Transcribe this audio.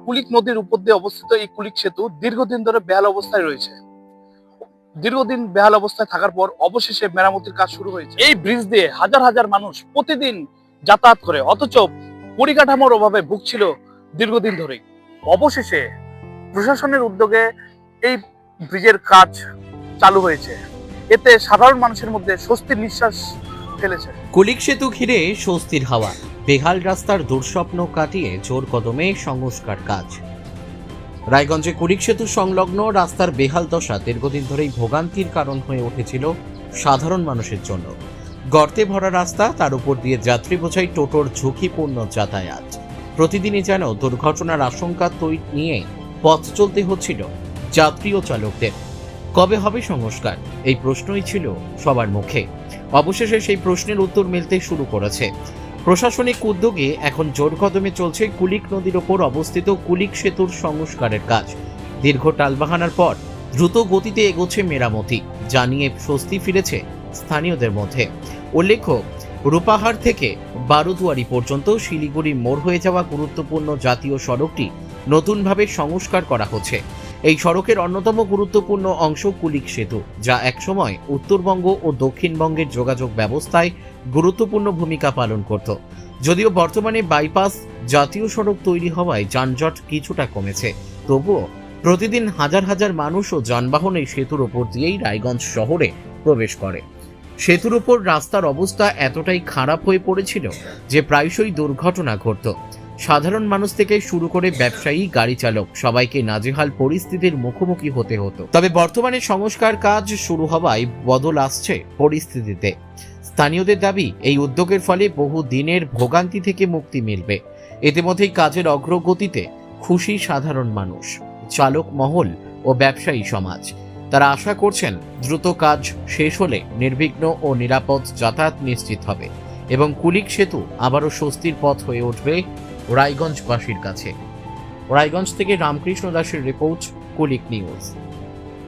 কুলিক নদীর উপর দিয়ে অবস্থিত এই কুলিক সেতু দীর্ঘদিন ধরে বেহাল অবস্থায় রয়েছে। দীর্ঘদিন বেহাল অবস্থায় থাকার পর অবশেষে মেরামতির কাজ শুরু হয়েছে। এই ব্রিজ দিয়ে হাজার হাজার মানুষ প্রতিদিন যাতায়াত করে, অথচ পরিকাঠামোর অভাবে ভুগছিল দীর্ঘদিন ধরেই। অবশেষে প্রশাসনের উদ্যোগে এই ব্রিজের কাজ চালু হয়েছে। এতে সাধারণ মানুষের মধ্যে স্বস্তির নিঃশ্বাস ফেলেছে। কুলিক সেতু ঘিরে স্বস্তির হাওয়া, বেহাল রাস্তার দুঃস্বপ্ন কাটিয়ে জোর কদমে সংস্কার কাজ। রায়গঞ্জে কুলিক সেতু সংলগ্ন রাস্তার বেহাল দশা দীর্ঘদিন ধরেই ভোগান্তির কারণ হয়ে উঠেছিল সাধারণ মানুষের জন্য। গর্তে ভরা রাস্তা, তার উপর দিয়ে যাত্রী বোঝাই টোটোর ঝুঁকিপূর্ণ যাতায়াত। প্রতিদিনই যেন দুর্ঘটনার আশঙ্কা নিয়ে পথ চলতে হচ্ছিল যাত্রী ও চালকদের। কবে হবে সংস্কার, এই প্রশ্নই ছিল সবার মুখে। অবশেষে সেই প্রশ্নের উত্তর মিলতে শুরু করেছে। প্রশাসনিক উদ্যোগে এখন জোর কদমে চলছে কুলিক নদীর ওপর অবস্থিত কুলিক সেতুর সংস্কারের কাজ। দীর্ঘ টালবাহানার পর দ্রুত গতিতে এগোচ্ছে মেরামতি, যা নিয়ে স্বস্তি ফিরেছে স্থানীয়দের মধ্যে। উল্লেখ্য, রূপাহার থেকে বারুদুয়ারি পর্যন্ত শিলিগুড়ি মোড় হয়ে যাওয়া গুরুত্বপূর্ণ জাতীয় সড়কটি নতুনভাবে সংস্কার করা হচ্ছে। এই সড়কের অন্যতম গুরুত্বপূর্ণ অংশ কুলিক সেতু, যা একসময় উত্তরবঙ্গ ও দক্ষিণবঙ্গের যোগাযোগ ব্যবস্থায় গুরুত্বপূর্ণ ভূমিকা পালন করত। যদিও বর্তমানে বাইপাস জাতীয় সড়ক তৈরি হওয়ায় যানজট কিছুটা কমেছে, তবুও প্রতিদিন হাজার হাজার মানুষ ও যানবাহন এই সেতুর ওপর দিয়েই রায়গঞ্জ শহরে প্রবেশ করে। সেতুর ওপর রাস্তার অবস্থা এতটাই খারাপ হয়ে পড়েছিল যে প্রায়শই দুর্ঘটনা ঘটত। সাধারণ মানুষ থেকে শুরু করে ব্যবসায়ী, গাড়ি চালক, সবাইকে নাজেহাল পরিস্থিতির মুখোমুখি হতে হতো। তবে বর্তমানে সংস্কার কাজ শুরু হওয়ায় বদল আসছে পরিস্থিতিতে। স্থানীয়দের দাবি, এই উদ্যোগের ফলে বহু দিনের ভোগান্তি থেকে মুক্তি মিলবে। ইতিমধ্যেই কাজের অগ্রগতিতে খুশি সাধারণ মানুষ, চালক মহল ও ব্যবসায়ী সমাজ। তারা আশা করছেন দ্রুত কাজ শেষ হলে নির্বিঘ্ন ও নিরাপদ যাতায়াত নিশ্চিত হবে এবং কুলিক সেতু আবারও স্বস্তির পথ হয়ে উঠবে রায়গঞ্জবাসীর কাছে। রায়গঞ্জ থেকে রামকৃষ্ণ দাসের রিপোর্ট, কুলিক নিউজ।